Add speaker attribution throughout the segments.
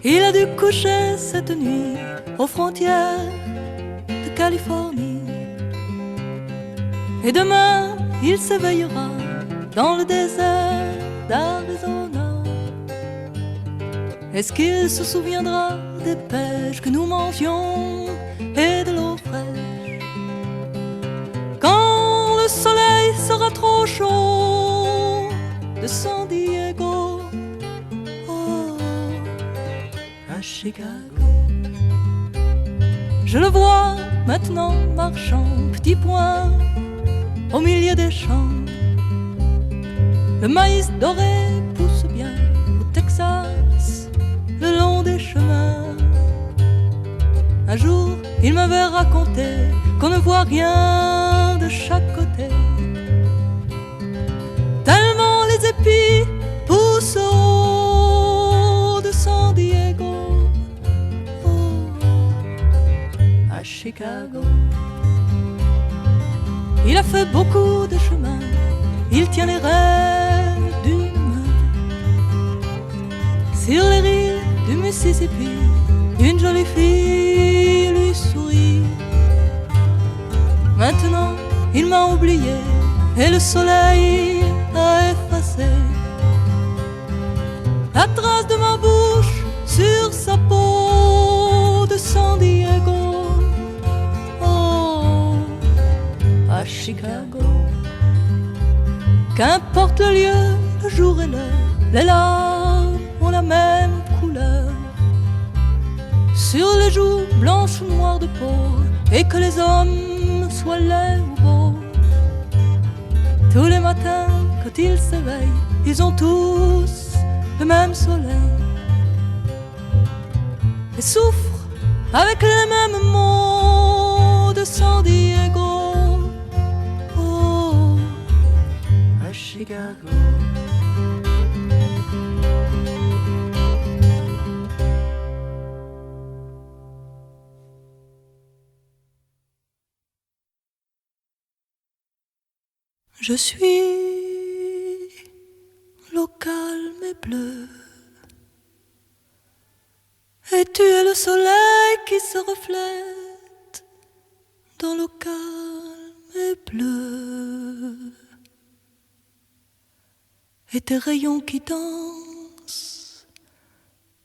Speaker 1: Il a dû coucher cette nuit aux frontières de Californie. Et demain, il s'éveillera dans le désert d'Arizona. Est-ce qu'il se souviendra des pêches que nous mangions et de l'eau fraîche quand le soleil sera trop chaud de San Diego à Chicago? Je le vois maintenant marchant, petit point au milieu des champs. Le maïs doré pousse bien au Texas, le long des chemins. Un jour, il m'avait raconté qu'on ne voit rien de chaque côté, tellement les épis poussent au de San Diego à Chicago. Il a fait beaucoup de chemin, il tient les rênes d'une main. Sur les rives du Mississippi, une jolie fille lui sourit. Maintenant, il m'a oublié et le soleil a effacé la trace de ma bouche sur sa peau de San Diego à Chicago. Qu'importe le lieu, le jour et l'heure, les larmes ont la même couleur sur les joues blanches ou noires de peau, et que les hommes soient laids ou beaux. Tous les matins, quand ils s'éveillent, ils ont tous le même soleil et souffrent avec les mêmes mots de San Diego à Chicago. Je suis l'eau calme et bleue, et tu es le soleil qui se reflète dans l'eau calme et bleue. Et tes rayons qui dansent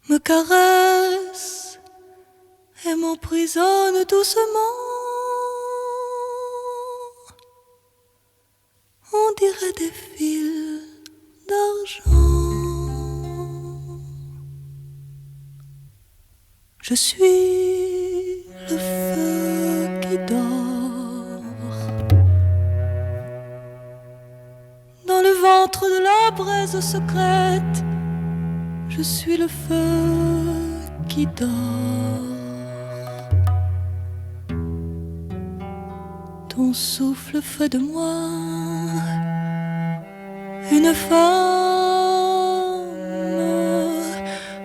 Speaker 1: me caressent et m'emprisonnent doucement. On dirait des fils d'argent. Je suis le feu qui dort dans le ventre de la braise secrète. Je suis le feu qui dort. Ton souffle fait de moi une femme,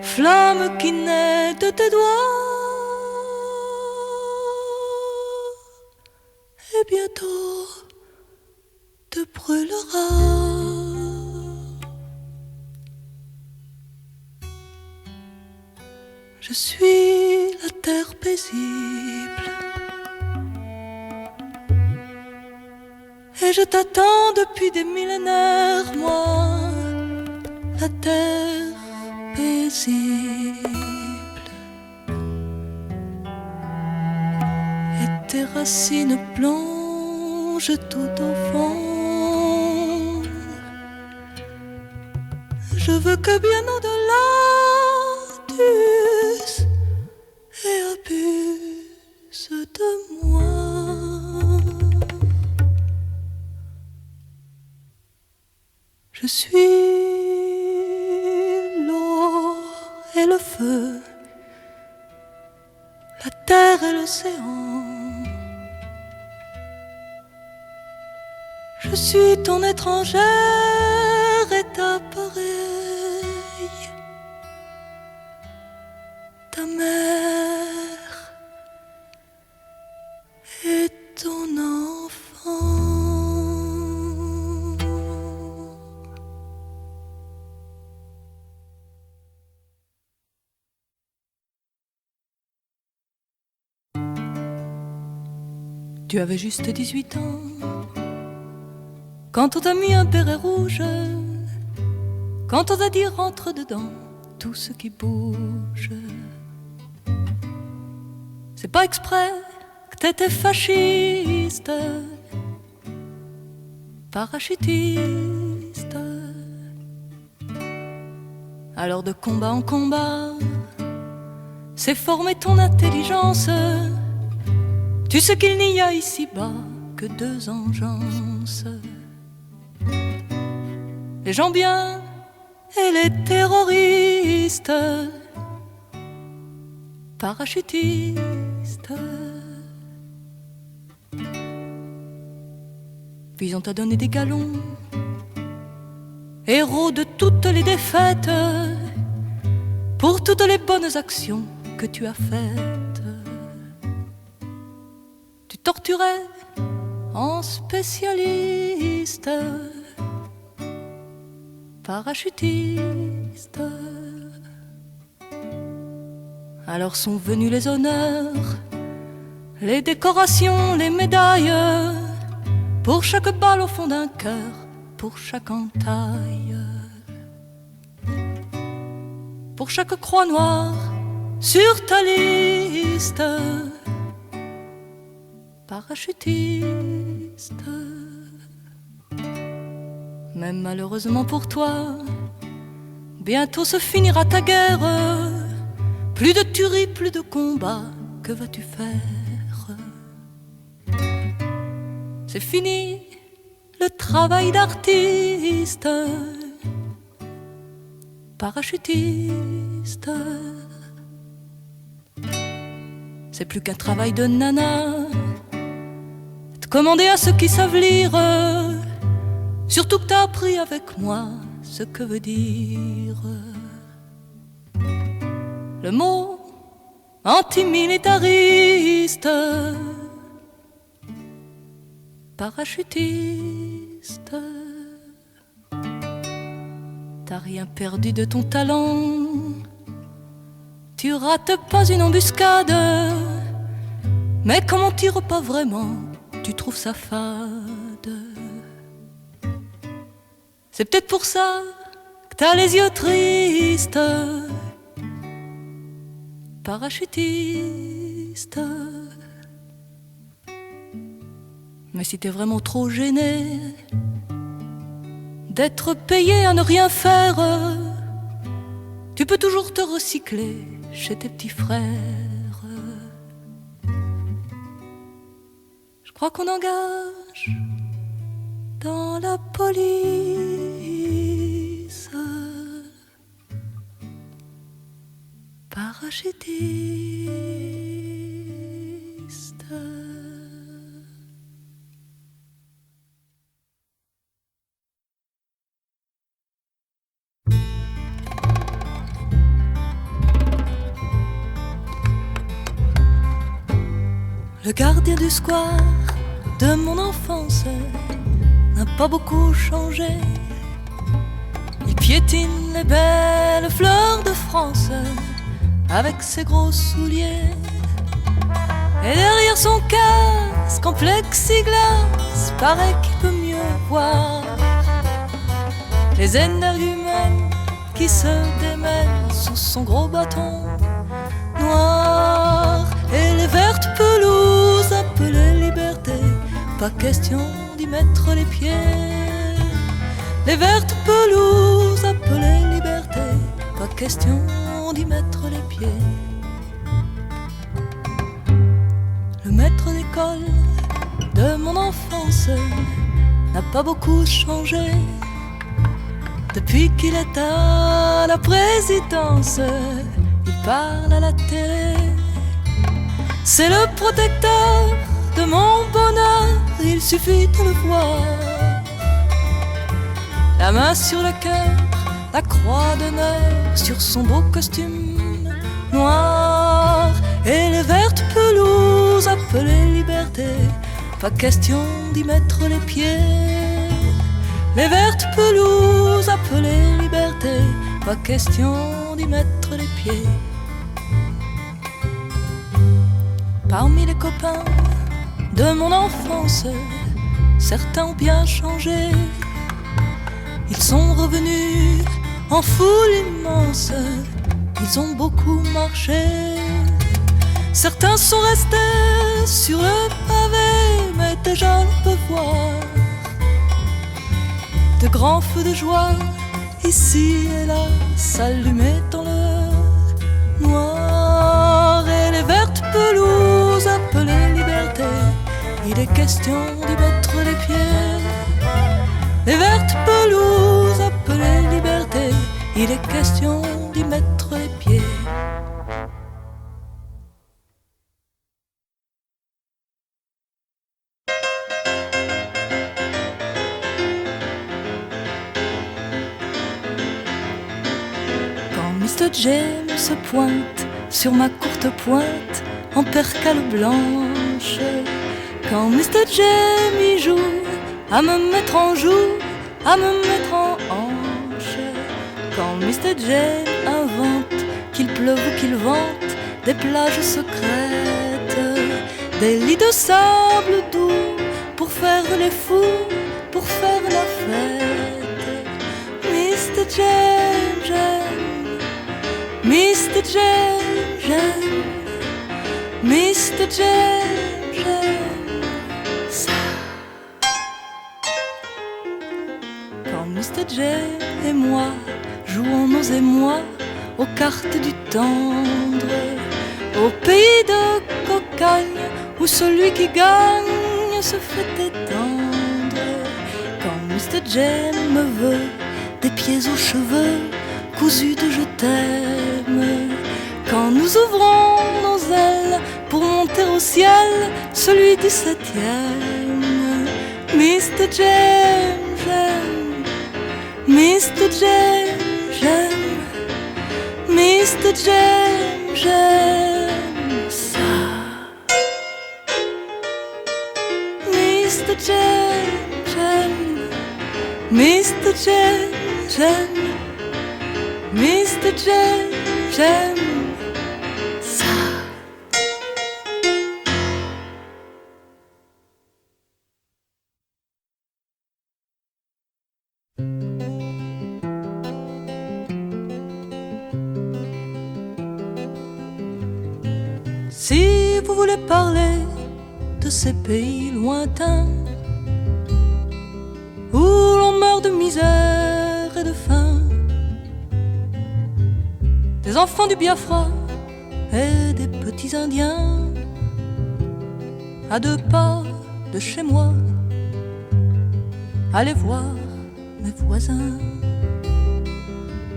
Speaker 1: flamme qui naît de tes doigts. Et bientôt te brûlera. Je suis la terre paisible et je t'attends depuis des millénaires, moi, la terre paisible. Et tes racines plongent tout au fond. Je veux que bien au-delà tu uses et abuses de moi. Je suis l'eau et le feu, la terre et l'océan. Je suis ton étrangère et ta pareille, ta mère et ton enfant. Tu avais juste 18 ans quand on t'a mis un béret rouge, quand on t'a dit rentre dedans tout ce qui bouge. C'est pas exprès que t'étais fasciste, parachutiste. Alors de combat en combat, c'est former ton intelligence. Tu sais qu'il n'y a ici-bas que deux engences, les gens bien et les terroristes, parachutistes. Puis on t'a donné des galons, héros de toutes les défaites, pour toutes les bonnes actions que tu as faites. Tu torturais en spécialiste, parachutiste. Alors sont venus les honneurs, les décorations, les médailles, pour chaque balle au fond d'un cœur, pour chaque entaille, pour chaque croix noire sur ta liste, parachutiste. Mais malheureusement pour toi, bientôt se finira ta guerre. Plus de tuerie, plus de combat, que vas-tu faire? C'est fini le travail d'artiste, parachutiste. C'est plus qu'un travail de nana, te commander à ceux qui savent lire. Surtout que t'as appris avec moi ce que veut dire le mot antimilitariste, parachutiste. T'as rien perdu de ton talent, tu rates pas une embuscade, mais comme on tire pas vraiment, tu trouves ça fade. C'est peut-être pour ça que t'as les yeux tristes, parachutiste. Mais si t'es vraiment trop gêné d'être payé à ne rien faire, tu peux toujours te recycler chez tes petits frères. Je crois qu'on engage dans la police parachutiste. Le gardien du square de mon enfance n'a pas beaucoup changé. Il piétine les belles fleurs de France avec ses gros souliers. Et derrière son casque en plexiglas, paraît qu'il peut mieux voir les énergumènes qui se démènent sous son gros bâton noir. Et les vertes pelouses appelées liberté, pas question d'y mettre les pieds. Les vertes pelouses appelées liberté, pas question d'y mettre les pieds. Le maître d'école de mon enfance n'a pas beaucoup changé depuis qu'il est à la présidence. Il parle à la télé, c'est le protecteur de mon bonheur, il suffit de le voir. La main sur le cœur, la croix d'honneur sur son beau costume noir. Et les vertes pelouses appelées liberté, pas question d'y mettre les pieds. Les vertes pelouses appelées liberté, pas question d'y mettre les pieds. Parmi les copains de mon enfance. Certains ont bien changé, ils sont revenus en foule immense, ils ont beaucoup marché. Certains sont restés sur le pavé, mais déjà on peut voir de grands feux de joie ici et là s'allumer dans le noir. Et les vertes pelouses appelées liberté, il est question d'y mettre les pieds. Les vertes pelouses appelées liberté, il est question d'y mettre les pieds. Quand Mr. James se pointe sur ma courte pointe en percale blanche, quand Mr. James y joue à me mettre en joue, à me mettre en hanche, quand Mr. James invente qu'il pleuve ou qu'il vente des plages secrètes, des lits de sable doux pour faire les fous, pour faire la fête. Mr. James, j'aime, Mr. James, j'aime, Mr. James, j'aime ça. Quand Mr. James et moi jouons nos émois aux cartes du tendre, au pays de cocagne où celui qui gagne se fait étendre. Quand Mr. James me veut des pieds aux cheveux cousus de je t'aime, quand nous ouvrons nos ailes pour monter au ciel celui du 7e, Mr. James, j'aime, Mr. James, j'aime, Mr. James, j'aime ça. Mr. James, j'aime, Mr. James, j'aime, Mr. James, j'aime ça. Si vous voulez parler de ces pays lointains où l'on meurt de misère et de faim, des enfants du Biafra et des petits Indiens, à 2 pas de chez moi, allez voir mes voisins.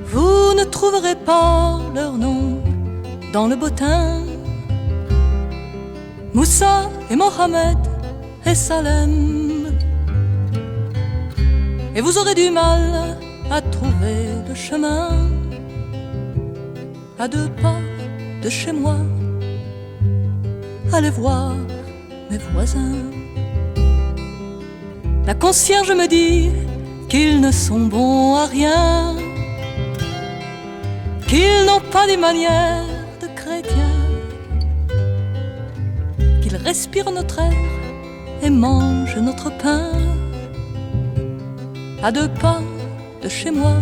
Speaker 1: Vous ne trouverez pas leur nom dans le bottin, Moussa et Mohamed et Salem, et vous aurez du mal à trouver le chemin. À 2 pas de chez moi, allez voir mes voisins. La concierge me dit qu'ils ne sont bons à rien, qu'ils n'ont pas des manières de chrétiens, qu'ils respirent notre air et mangent notre pain. À 2 pas de chez moi,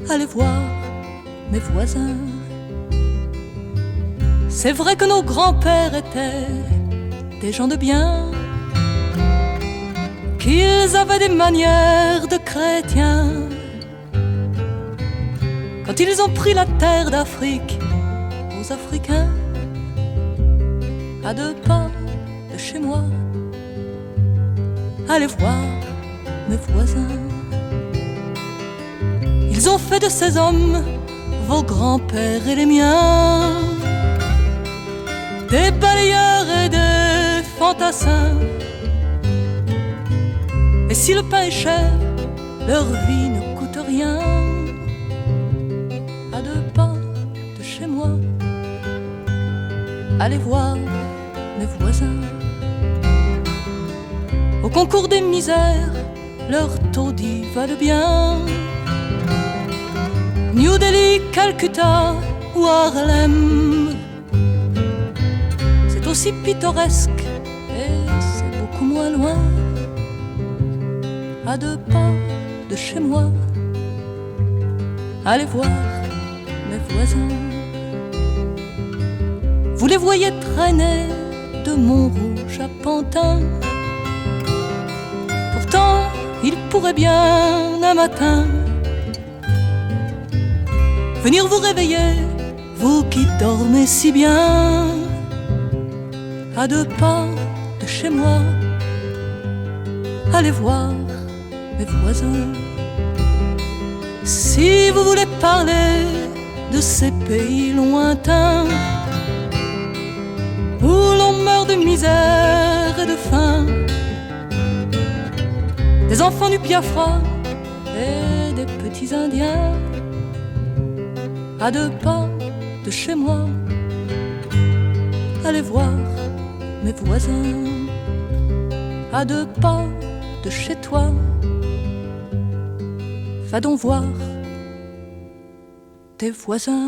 Speaker 1: allez voir mes voisins. C'est vrai que nos grands-pères étaient des gens de bien, qu'ils avaient des manières de chrétiens. Quand ils ont pris la terre d'Afrique aux Africains, à 2 pas de chez moi, allez voir mes voisins. Ils ont fait de ces hommes, vos grands-pères et les miens, des balayeurs et des fantassins. Et si le pain est cher, leur vie ne coûte rien. À 2 pas de chez moi, allez voir mes voisins. Au concours des misères, leur taudis valent bien. New Delhi, Calcutta ou Harlem, c'est aussi pittoresque et c'est beaucoup moins loin. À 2 pas de chez moi, allez voir mes voisins. Vous les voyez traîner de Montrouge à Pantin. Pourtant, il pourrait bien un matin venir vous réveiller, vous qui dormez si bien. À 2 pas de chez moi, allez voir mes voisins. Si vous voulez parler de ces pays lointains où l'on meurt de misère et de faim, des enfants du Biafra et des petits Indiens, à 2 pas de chez moi, allez voir mes voisins. À 2 pas de chez toi, va donc voir tes voisins.